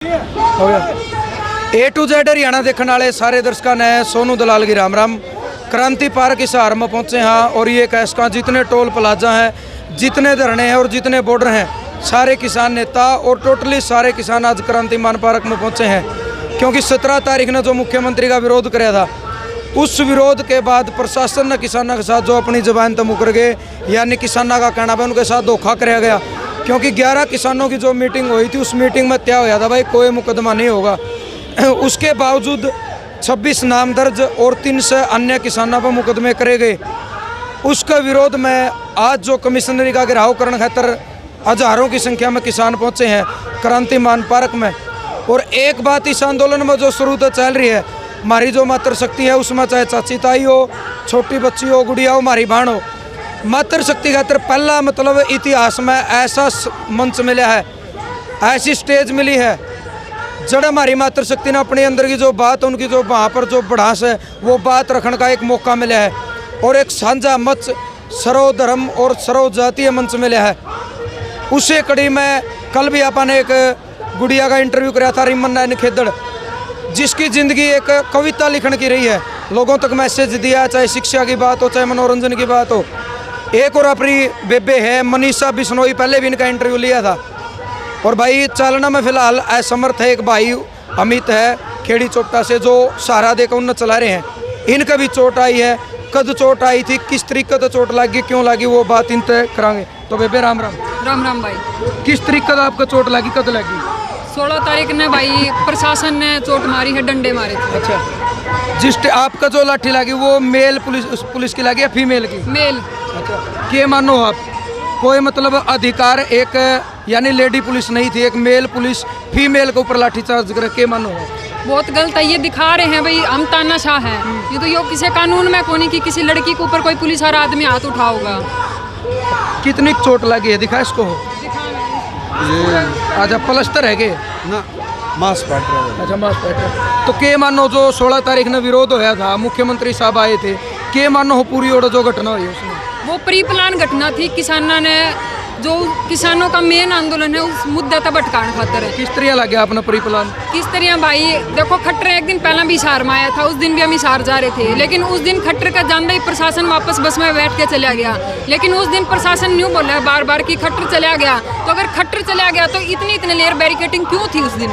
हो गया। A to Z Haryana देखने वाले सारे दर्शकों ने सोनू दलाल की राम राम। क्रांति पार्क हिसार में पहुंचे हैं और ये कैसका जितने टोल प्लाजा हैं, जितने धरने हैं और जितने बॉर्डर हैं, सारे किसान नेता और टोटली सारे किसान आज क्रांति मान पार्क में पहुंचे हैं, क्योंकि 17 तारीख ने जो मुख्यमंत्री का विरोध कराया था, उस विरोध के बाद प्रशासन ने किसानों के साथ जो अपनी जबान तो मुकर गए, यानी किसानों का कहना है उनके साथ धोखा कराया गया। क्योंकि 11 किसानों की जो मीटिंग हुई थी, उस मीटिंग में तय होया था भाई कोई मुकदमा नहीं होगा। उसके बावजूद 26 नाम दर्ज और 300 अन्य किसानों पर मुकदमे करे गए। उसका विरोध में आज जो कमिश्नरी का घेराव करने खातर हजारों की संख्या में किसान पहुंचे हैं क्रांति मान पार्क में। और एक बात इस आंदोलन में जो शुरू से चल रही है, हमारी जो मातृशक्ति है उसमें चाहे चाची ताई हो, छोटी बच्ची हो, गुड़िया हो, हमारी बहन हो, मातृशक्ति खातर पहला मतलब इतिहास में ऐसा मंच मिला है, ऐसी स्टेज मिली है जड़ हमारी मातृशक्ति ने अपने अंदर की जो बात, उनकी जो वहाँ पर जो बढ़ास है, वो बात रखने का एक मौका मिला है। और एक साझा मंच सर्वधर्म और सर्व जातीय मंच मिला है। उसी कड़ी में कल भी अपन एक गुड़िया का इंटरव्यू कराया था, रिमन नैन खेदड़, जिसकी ज़िंदगी एक कविता लिखने की रही है, लोगों तक मैसेज दिया, चाहे शिक्षा की बात हो, चाहे मनोरंजन की बात हो। एक और अपनी बेबे है मनीषा बिश्नोई, पहले भी इनका इंटरव्यू लिया था। और भाई चालना में फिलहाल असमर्थ है एक भाई अमित है खेड़ी चोपटा से, जो सहारा देकर उन्नत चला रहे हैं। इनका भी चोट आई है, कद चोट आई थी, किस तरीके से चोट लगी, क्यों लगी, वो बात इन तय करांगे। तो बेबे राम राम। राम राम भाई। किस तरीके से आपका चोट लगी, कद लगी? 16 तारीख ने भाई प्रशासन ने चोट मारी है, डंडे मारे थे। अच्छा, आपका जो लाठी लगी वो मेल पुलिस की लगी या फीमेल की? मेल। अच्छा, क्या मानो आप, कोई मतलब अधिकार एक यानी लेडी पुलिस नहीं थी, एक मेल पुलिस फीमेल के ऊपर लाठी चार्ज करे, क्या मानो आप? बहुत गलत है, ये दिखा रहे हैं भाई हम तानाशाह हैं। ये तो यो किसी कानून में कोनी कि किसी लड़की के ऊपर कोई पुलिस वाला आदमी हाथ उठाओगा। कितनी चोट लगी है, दिखा इसको। अच्छा, प्लास्टर है के ना, मांस पाट रहा है। अच्छा, मांस पाट रहा। तो के मानो जो 16 तारीख ने विरोध होया था, मुख्यमंत्री साहब आए थे, के मानो हो पूरी और जो घटना हुई उसमें? वो प्री प्लान घटना थी। किसानों ने जो किसानों का मेन आंदोलन है उस मुद्दे तक भटकाने खातर है। किस तरह लगे आपने प्री प्लान? किस तरह भाई देखो, खट्टर एक दिन पहला भी हिसार में आया था, उस दिन भी हम हिसार जा रहे थे, लेकिन उस दिन खट्टर का जानते ही प्रशासन वापस बस में बैठ के चला गया। लेकिन उस दिन प्रशासन न्यू बोला है बार बार कि खट्टर चला गया। तो अगर खट्टर चला गया तो इतनी लेयर बैरिकेटिंग क्यों थी उस दिन?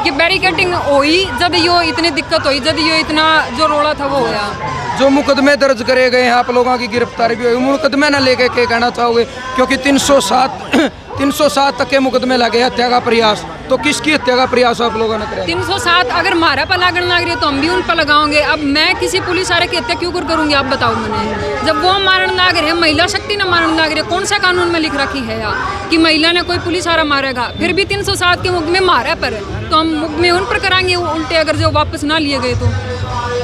ये बैरिकेटिंग हुई जब यो इतनी दिक्कत हुई, जब यो इतना जो रोड़ा था वो होया। जो मुकदमे दर्ज करे गए हैं, आप लोगों की गिरफ्तारी भी हुई, मुकदमे न लेके क्या कहना चाहोगे? क्योंकि 307 तक के मुकदमे लगे हत्या का प्रयास, तो किसकी हत्या का प्रयास आप लोगों ने कराया? 307 अगर हमारा पर लागण लग रही है तो हम भी उन पर लगाओगे। अब मैं किसी पुलिस वाले की हत्या क्यों करूंगी, आप बताओ मैंने? जब वो मारन लाग रहे हैं, महिला शक्ति न मारन लाग रही है, कौन सा कानून में लिख रखी है या कि महिला ने कोई पुलिस वाला मारेगा? फिर भी 307 के मुकदमे मारा पर है, तो हम मुकदमे उन पर कराएंगे उल्टे, अगर जो वापस ना लिए गए तो।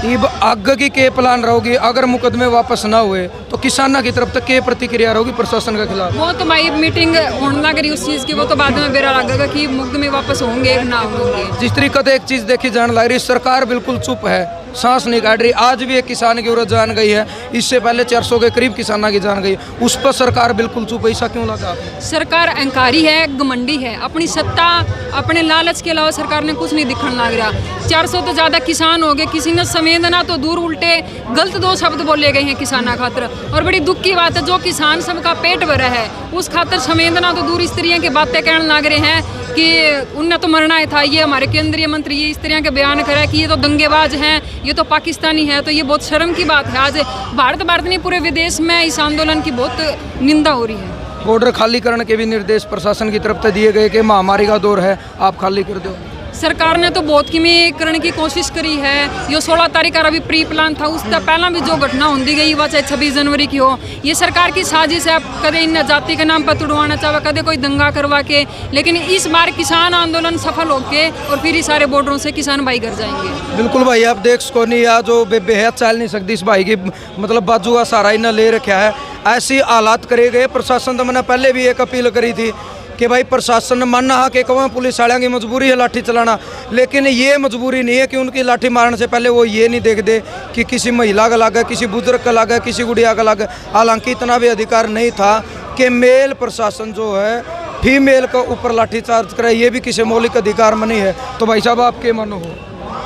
अब आगे की के प्लान रहोगी अगर मुकदमे वापस ना हुए तो किसानों की तरफ तक के प्रतिक्रिया रहोगी प्रशासन के खिलाफ? वो तो भाई मीटिंग होने लग रही उस चीज़ की, वो तो बाद में बेरा लगेगा कि मुकदमे वापस होंगे ना होंगे। जिस तरीके से एक चीज़ देखी जाने लग रही, सरकार बिल्कुल चुप है, सांस नहीं काट रही। आज भी एक किसान की औरत जान गई है, इससे पहले 400 के करीब किसानों की जान गई, उस पर सरकार बिल्कुल चुप है। ऐसा क्यों लगा आपको? सरकार अहंकारी है, घमंडी है, अपनी सत्ता अपने लालच के अलावा सरकार ने कुछ नहीं दिखने लग रहा। 400 तो ज़्यादा किसान हो गए, किसी ने संवेदना तो दूर, उल्टे गलत 2 शब्द बोले गए हैं किसाना खातर। और बड़ी दुख की बात है, जो किसान सबका पेट भरा है उस खातर संवेदना तो दूर, इस तरह की बातें कहने लग रहे हैं कि उन्हें तो मरना ही था। ये हमारे केंद्रीय मंत्री ये इस तरह के बयान करे कि ये तो दंगेबाज हैं, ये तो पाकिस्तानी है। तो ये बहुत शर्म की बात है। आज भारत नहीं पूरे विदेश में इस आंदोलन की बहुत निंदा हो रही है। बॉर्डर खाली करने के भी निर्देश प्रशासन की तरफ से दिए गए कि महामारी का दौर है, आप खाली कर दो। सरकार ने तो बहुत की करने की कोशिश करी है। ये 16 तारीख का अभी प्री प्लान था, उससे पहला भी जो घटना होती गई वह चाहे 26 जनवरी की हो, ये सरकार की साजिश है। कदे इन जाति के नाम पर तुड़वाना चाहे, कदे कोई दंगा करवा के, लेकिन इस बार किसान आंदोलन सफल होके और फिर इस सारे बॉर्डरों से किसान भाई घर जाएंगे। बिल्कुल भाई, आप देख सको नहीं, या जो बेहद चल नहीं सकती इस भाई की, मतलब बाजू का सहारा इन्हें ले रखा है। ऐसी हालात करे गए। प्रशासन तो मैंने पहले भी एक अपील करी थी कि भाई प्रशासन ने मानना है कि कौन पुलिस वालों की मजबूरी है लाठी चलाना, लेकिन ये मजबूरी नहीं है कि उनकी लाठी मारने से पहले वो ये नहीं देखते कि किसी महिला का लगा, किसी बुजुर्ग का लगा, किसी गुड़िया का लगा। हालांकि इतना भी अधिकार नहीं था कि मेल प्रशासन जो है फीमेल को ऊपर लाठीचार्ज करे, ये भी किसी मौलिक अधिकार में नहीं है। तो भाई साहब आप के मानो हो?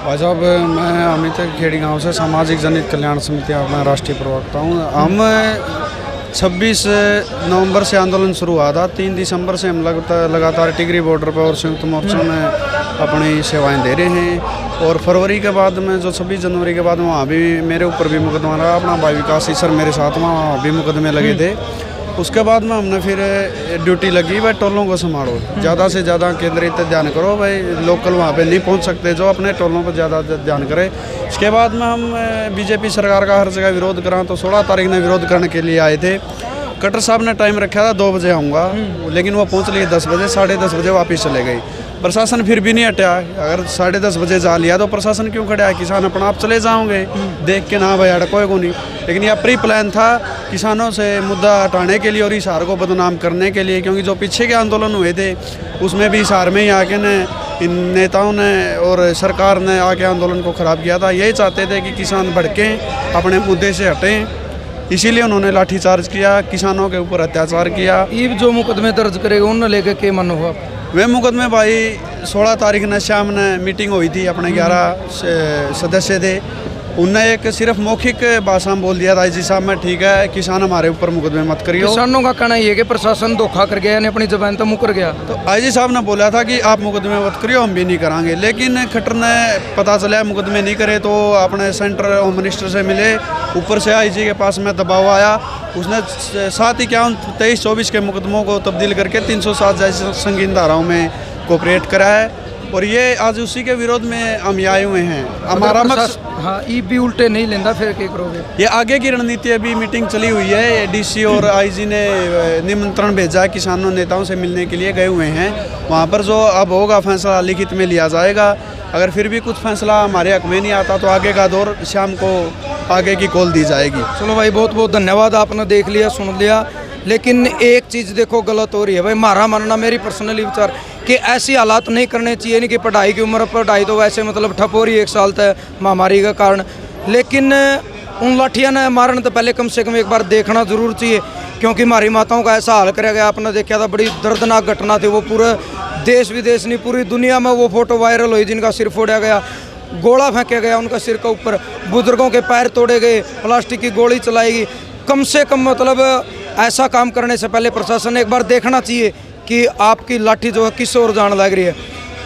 भाई साहब मैं अमित खेड़ी गांव से सामाजिक जनहित कल्याण समिति अपना राष्ट्रीय प्रवक्ता हूँ। हम 26 नवंबर से आंदोलन शुरू हुआ था। 3 दिसंबर से हम लगातार टिगरी बॉर्डर पर और संयुक्त मोर्चा में अपनी सेवाएं दे रहे हैं। और फरवरी के बाद में जो 26 जनवरी के बाद में वहाँ भी मेरे ऊपर भी मुकदमा लगा। अपना भाई विकास सर मेरे साथ में वहाँ भी मुकदमे लगे थे। उसके बाद में हमने फिर ड्यूटी लगी, भाई टोलों को संभालो, ज़्यादा से ज़्यादा केंद्रित ध्यान करो, भाई लोकल वहाँ पे नहीं पहुँच सकते, जो अपने टोलों पर ज़्यादा ध्यान करें। इसके बाद में हम बीजेपी सरकार का हर जगह विरोध करा, तो 16 तारीख ने विरोध करने के लिए आए थे। कटर साहब ने टाइम रखा था 2 बजे आऊँगा, लेकिन वो पहुँच लिए 10 बजे, 10:30 बजे वापस चले गई। प्रशासन फिर भी नहीं हटा। अगर 10:30 बजे जा लिया तो प्रशासन क्यों खड़ा है? किसान अपना आप चले जाओगे देख के, ना भाई अड़कोए को नहीं। लेकिन यह प्री प्लान था किसानों से मुद्दा हटाने के लिए और हिसार को बदनाम करने के लिए, क्योंकि जो पीछे के आंदोलन हुए थे उसमें भी हिसार में ही आके ने इन नेताओं ने और सरकार ने आके आंदोलन को ख़राब किया था। यही चाहते थे कि किसान भड़कें, अपने मुद्दे से हटें, इसीलिए उन्होंने लाठीचार्ज किया, किसानों के ऊपर अत्याचार किया। ये जो मुकदमे दर्ज करेगा उन लेके के मन हुआ? वे मुकदमे भाई 16 तारीख ने शाम ने मीटिंग हुई थी, अपने 11 सदस्य थे। उनने एक सिर्फ मौखिक भाषा में बोल दिया था, जी साहब मैं ठीक है, किसान हमारे ऊपर मुकदमे मत करियो। किसानों का कहना ये है कि प्रशासन धोखा कर गया, यानी अपनी जबान तो मुकर गया। तो आईजी साहब ने बोला था कि आप मुकदमे मत करियो, हम भी नहीं करांगे। लेकिन खट्टर ने पता चला मुकदमे नहीं करे तो अपने सेंट्रल होम मिनिस्टर से मिले, ऊपर से आईजी के पास में दबाव आया। उसने साथ ही क्या 23-24 के मुकदमों को तब्दील करके 307 जैसे संगीन धाराओं में कोऑपरेट करा है। और ये आज उसी के विरोध में हम आए हुए हैं। हमारा मकसद हाँ ये भी उल्टे नहीं लेंदा, फिर क्या करोगे? ये आगे की रणनीति, अभी मीटिंग चली हुई है, डीसी और आईजी ने निमंत्रण भेजा है, किसानों नेताओं से मिलने के लिए गए हुए हैं। वहाँ पर जो अब होगा फैसला लिखित में लिया जाएगा। अगर फिर भी कुछ फैसला हमारे हक में नहीं आता तो आगे का दौर शाम को आगे की कॉल दी जाएगी। चलो भाई बहुत बहुत धन्यवाद, आपने देख लिया सुन लिया। लेकिन एक चीज़ देखो गलत हो रही है भाई, हमारा मानना, मेरी पर्सनली विचार कि ऐसी हालात नहीं करने चाहिए। नहीं कि पढ़ाई की उम्र, पढ़ाई तो वैसे मतलब ठप हो रही है 1 साल तक महामारी का कारण, लेकिन उन लाठियाँ ने मारने तो पहले कम से कम एक बार देखना जरूर चाहिए। क्योंकि हमारी माताओं का ऐसा हाल करा गया, आपने देखा था, बड़ी दर्दनाक घटना थी वो। पूरे देश विदेश नहीं, पूरी दुनिया में वो फोटो वायरल हुई जिनका सिर फोड़ा गया, गोला फेंका गया उनका सिर के ऊपर, बुजुर्गों के पैर तोड़े गए, प्लास्टिक की गोली चलाई गई। कम से कम मतलब ऐसा काम करने से पहले प्रशासन ने एक बार देखना चाहिए कि आपकी लाठी जो है किस ओर जाने लग रही है।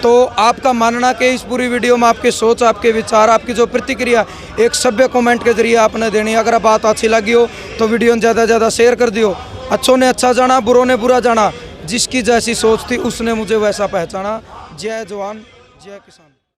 तो आपका मानना कि इस पूरी वीडियो में आपकी सोच, आपके विचार, आपकी जो प्रतिक्रिया एक सभ्य कमेंट के जरिए आपने देनी है। अगर बात अच्छी लगी हो तो वीडियो ज़्यादा से ज़्यादा शेयर कर दियो। अच्छों ने अच्छा जाना, बुरों ने बुरा जाना, जिसकी जैसी सोच थी उसने मुझे वैसा पहचाना। जय जवान जय किसान।